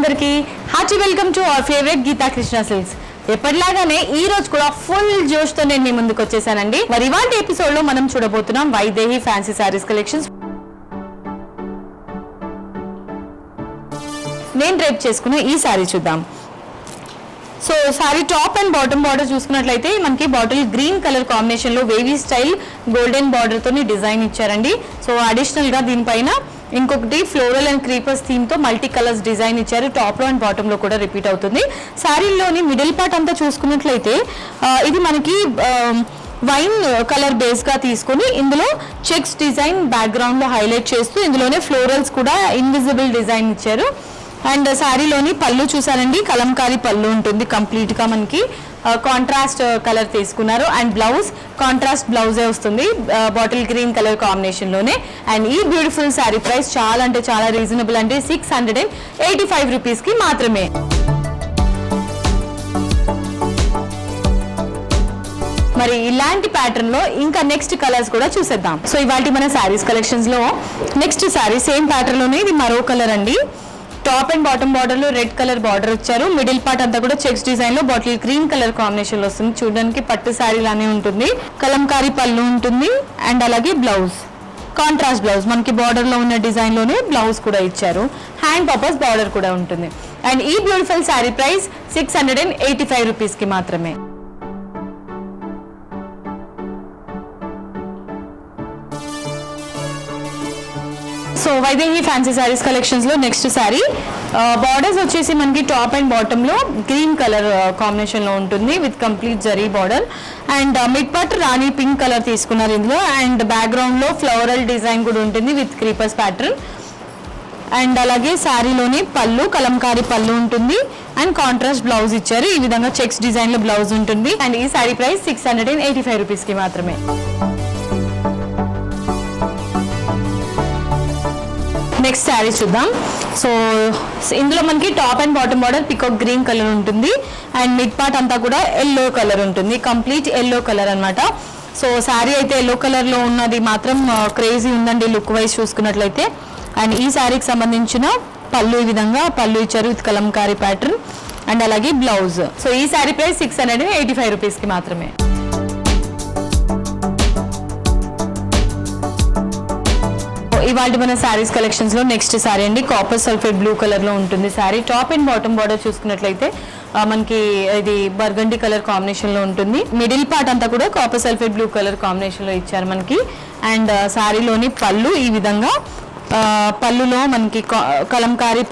అందరికీ hearty welcome to our favourite Geetha Krishna silks. ఎప్పటిలాగానే ఈ రోజు కూడా ఫుల్ జోష్ తో నేను మీ ముందుకు వచ్చేసానండి. మరి ఇవాళ ఎపిసోడ్ లో మనం చూడబోతున్నాం వైదేహి ఫ్యాన్సీ సారీస్ కలెక్షన్స్. నేను డ్రైప్ చేసుకున్న ఈ సారీ చూద్దాం. So sorry top and bottom border చూసుకున్నట్లయితే మనకి బాటిల్ గ్రీన్ కలర్ కాంబినేషన్ లో వేవీ స్టైల్ గోల్డెన్ బార్డర్ తోని డిజైన్ ఇచ్చారండి. సో అడిషనల్ గా దీనిపైన ఇంకొకటి ఫ్లోరల్ అండ్ క్రీపర్స్ థీమ్ తో మల్టీ కలర్స్ డిజైన్ ఇచ్చారు. టాప్ లో అండ్ బాటమ్ లో కూడా రిపీట్ అవుతుంది. శారీలోని మిడిల్ పార్ట్ అంతా చూసుకున్నట్లయితే ఇది మనకి వైన్ కలర్ బేస్ గా తీసుకొని ఇందులో చెక్స్ డిజైన్ బ్యాక్గ్రౌండ్ లో హైలైట్ చేస్తూ ఇందులోనే ఫ్లోరల్స్ కూడా ఇన్విజిబుల్ డిజైన్ ఇచ్చారు. అండ్ శారీలోని పళ్ళు చూసారండి, కలంకారీ పళ్ళు ఉంటుంది. కంప్లీట్ గా మనకి కాంట్రాస్ట్ కలర్ తీసుకున్నారు. అండ్ బ్లౌజ్ కాంట్రాస్ట్ బ్లౌజే వస్తుంది బాటిల్ గ్రీన్ కలర్ కాంబినేషన్ లోనే. అండ్ ఈ బ్యూటిఫుల్ శారీ ప్రైస్ చాలా అంటే చాలా రీజనబుల్ అండి, 685 రూపీస్ కి మాత్రమే. మరి ఇలాంటి ప్యాటర్న్ లో ఇంకా నెక్స్ట్ కలర్స్ కూడా చూసేద్దాం. సో ఇవాళ మన శారీస్ కలెక్షన్స్ లో నెక్స్ట్ శారీ సేమ్ ప్యాటర్న్ లోనే ఇది మరో కలర్ అండి. టాప్ అండ్ బాటమ్ బార్డర్ లో రెడ్ కలర్ బార్డర్ ఇచ్చారు. మిడిల్ పార్ట్ అంతా కూడా చెక్స్ డిజైన్ లో బాటిల్ గ్రీన్ కలర్ కాంబినేషన్ లో వస్తుంది. చూడడానికి పట్టు శారీ లానే ఉంటుంది. కలంకారీ పళ్ళు ఉంటుంది. అండ్ అలాగే బ్లౌజ్ కాంట్రాస్ట్ బ్లౌజ్ మనకి బార్డర్ లో ఉన్న డిజైన్ లోనే బ్లౌజ్ కూడా ఇచ్చారు. హ్యాండ్ పర్పస్ బార్డర్ కూడా ఉంటుంది. అండ్ ఈ బ్యూటిఫుల్ శారీ ప్రైస్ 685 రూపీస్ కి మాత్రమే. So Vaidehi fancy saris collections లో నెక్స్ట్ సారీ బార్డర్స్ వచ్చేసి మనకి టాప్ అండ్ బాటమ్ లో గ్రీన్ కలర్ కాంబినేషన్ లో ఉంటుంది with complete zari border. And mid part Rani pink colour తీసుకున్నారు ఇందులో. అండ్ బ్యాక్గ్రౌండ్ లో ఫ్లవరల్ డిజైన్ కూడా ఉంటుంది విత్ క్రీపర్స్ ప్యాటర్న్. అండ్ అలాగే శారీలోని పళ్ళు కలంకారీ పళ్ళు ఉంటుంది. అండ్ కాంట్రాస్ట్ బ్లౌజ్ ఇచ్చారు. ఈ విధంగా చెక్స్ డిజైన్ లో బ్లౌజ్ ఉంటుంది. అండ్ ఈ శారీ ప్రైస్ 685 రూపీస్ కి మాత్రమే. నెక్స్ట్ శారీ చూద్దాం. సో ఇందులో మనకి top and bottom border peacock green colour ఉంటుంది. అండ్ మిడ్ పార్ట్ అంతా కూడా ఎల్లో కలర్ ఉంటుంది. కంప్లీట్ ఎల్లో కలర్ అన్నమాట. సో శారీ అయితే ఎల్లో కలర్ లో ఉన్నది మాత్రం క్రేజీ ఉందండి లుక్ వైజ్ చూసుకున్నట్లయితే. అండ్ ఈ శారీకి సంబంధించిన పళ్ళు ఈ విధంగా పళ్ళు ఇచ్చారు విత్ కలంకారీ ప్యాటర్న్. అండ్ అలాగే బ్లౌజ్. సో ఈ శారీ ప్రైస్ 685 రూపీస్ కి మాత్రమే. ఇవాళ మన శారీస్ కలెక్షన్స్ లో నెక్స్ట్ శారీ అండి కాపర్ సల్ఫేట్ బ్లూ కలర్ లో ఉంటుంది sari. Top and bottom border చూసుకున్నట్లయితే మనకి ఇది బర్గండి కలర్ కాంబినేషన్ లో ఉంటుంది. మిడిల్ పార్ట్ అంతా కూడా copper sulphate blue colour combination లో ఇచ్చారు మనకి. అండ్ శారీలోని పళ్ళు ఈ విధంగా పళ్ళులో మనకి కలంకారీ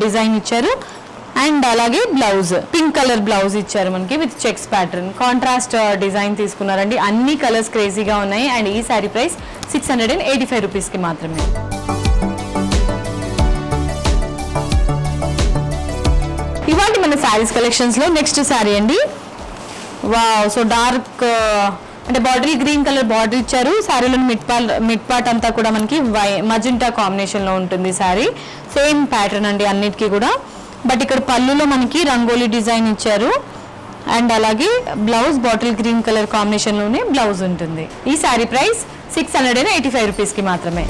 డిజైన్ ఇచ్చారు. అండ్ అలాగే బ్లౌజ్ పింక్ కలర్ బ్లౌజ్ ఇచ్చారు మనకి with checks pattern. Contrast design తీసుకున్నారండి. అన్ని కలర్స్ క్రేజీగా ఉన్నాయి. అండ్ ఈ శారీ ప్రైస్ 685 రూపీస్ కి మాత్రమే. ఇవాళ మన శారీస్ కలెక్షన్స్ లో నెక్స్ట్ శారీ అండి. వావ్, సో డార్క్ అంటే బాటిల్ గ్రీన్ కలర్ బార్డర్ ఇచ్చారు. శారీలో మిడ్ పార్ట్ అంతా కూడా మనకి మజెంటా కాంబినేషన్ లో ఉంటుంది శారీ. సేమ్ ప్యాటర్న్ అండి అన్నిటికీ కూడా. బట్ ఇక్కడ పళ్ళులో మనకి రంగోలీ డిజైన్ ఇచ్చారు. అండ్ అలాగే blouse bottle green colour combination లోనే బ్లౌజ్ ఉంటుంది. ఈ శారీ ప్రైస్ 685 రూపీస్ కి మాత్రమే.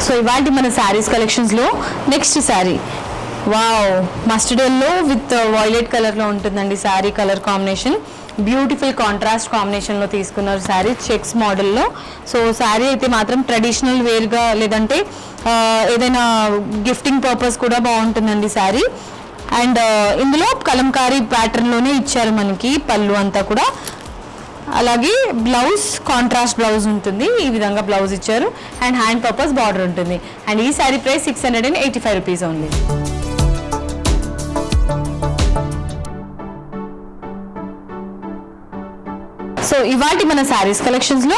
సో ఇవాళ మన శారీస్ కలెక్షన్స్ లో next sari wow mustard yellow with violet colour లో ఉంటుందండి sari colour combination. Beautiful contrast combination లో తీసుకున్నారు శారీ చెక్స్ మోడల్లో. సో శారీ అయితే మాత్రం ట్రెడిషనల్ వేర్ గా లేదంటే ఏదైనా గిఫ్టింగ్ పర్పస్ కూడా బాగుంటుందండి శారీ. అండ్ ఇందులో కలంకారీ ప్యాటర్న్ లోనే ఇచ్చారు మనకి పళ్ళు అంతా కూడా. అలాగే బ్లౌజ్ కాంట్రాస్ట్ బ్లౌజ్ ఉంటుంది. ఈ విధంగా బ్లౌజ్ ఇచ్చారు. అండ్ హ్యాండ్ పర్పస్ బార్డర్ ఉంటుంది. అండ్ ఈ sari price 685 rupees only. So ఇవాళ మన శారీస్ కలెక్షన్స్ లో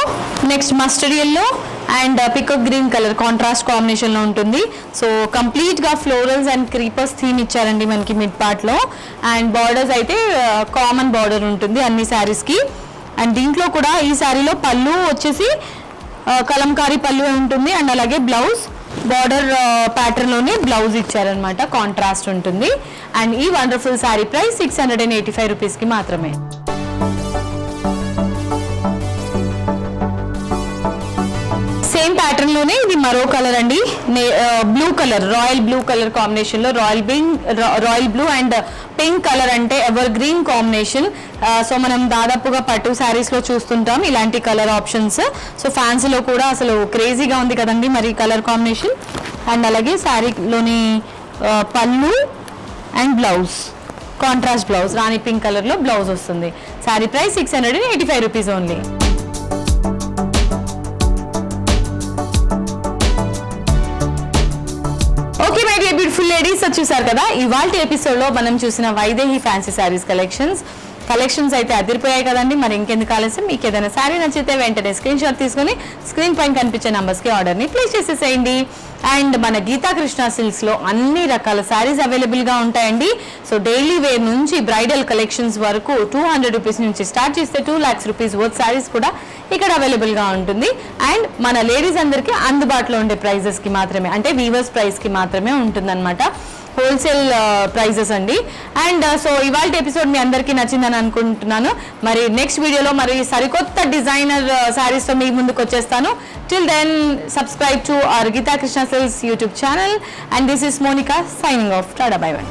next mustard yellow and peacock green colour contrast combination లో ఉంటుంది. సో కంప్లీట్ గా ఫ్లోరల్స్ అండ్ క్రీపర్స్ థీమ్ ఇచ్చారండి మనకి మిడ్ పార్ట్ లో. అండ్ బార్డర్స్ అయితే కామన్ బార్డర్ ఉంటుంది అన్ని శారీస్ కి. అండ్ దీంట్లో కూడా ఈ శారీలో పళ్ళు వచ్చేసి కలంకారీ పళ్ళు ఉంటుంది. అండ్ అలాగే బ్లౌజ్ బార్డర్ ప్యాటర్న్ లోనే బ్లౌజ్ ఇచ్చారనమాట, కాంట్రాస్ట్ ఉంటుంది. అండ్ ఈ వండర్ఫుల్ శారీ ప్రైస్ 685 రూపీస్ కి మాత్రమే. సేమ్ ప్యాటర్న్ లోనే ఇది మరో కలర్ అండి, blue colour, royal blue colour combination లో royal blue and pink colour అంటే ఎవర్ గ్రీన్ కాంబినేషన్. సో మనం దాదాపుగా పట్టు శారీస్ లో చూస్తుంటాం ఇలాంటి కలర్ ఆప్షన్స్. సో ఫ్యాన్సీలో కూడా అసలు క్రేజీగా ఉంది కదండి మరి కలర్ కాంబినేషన్. అండ్ అలాగే శారీలోని పళ్ళు and blouse, contrast blouse, Rani pink colour లో బ్లౌజ్ వస్తుంది. Sari price 685 rupees only. Okay my dear beautiful ladies, చూసారు కదా ఇవాల్టి ఎపిసోడ్ లో మనం చూసిన వైదేహి ఫ్యాన్సీ శారీస్ కలెక్షన్స్ అయితే అదిరిపోయాయి కదండి. మరి ఇంకెందుకు ఆలస్యం, మీకు ఏదైనా శారీ నచ్చితే వెంటనే స్క్రీన్ షాట్ తీసుకొని స్క్రీన్ పైన కనిపించే నంబర్స్కి ఆర్డర్ని ప్లేస్ చేసేసేయండి. అండ్ మన గీతా కృష్ణ సిల్క్స్ లో అన్ని రకాల శారీస్ అవైలబుల్ గా ఉంటాయండి. సో డైలీ వేర్ నుంచి బ్రైడల్ కలెక్షన్స్ వరకు 200 రూపీస్ నుంచి స్టార్ట్ చేస్తే 2 lakhs రూపీస్ వర్త్ శారీస్ కూడా ఇక్కడ అవైలబుల్ గా ఉంటుంది. అండ్ మన లేడీస్ అందరికీ అందుబాటులో ఉండే ప్రైజెస్ కి మాత్రమే, అంటే వీవర్స్ ప్రైస్ కి మాత్రమే ఉంటుందన్నమాట, హోల్సేల్ ప్రైజెస్ అండి. అండ్ సో ఇవాళ ఎపిసోడ్ మీ అందరికీ నచ్చిందని అనుకుంటున్నాను. మరి నెక్స్ట్ వీడియోలో మరి సరికొత్త డిజైనర్ శారీస్ తో మీ ముందుకు వచ్చేస్తాను. Till then subscribe to our Geetha Krishna silks YouTube channel. And this is Monika signing off. Tata bye by.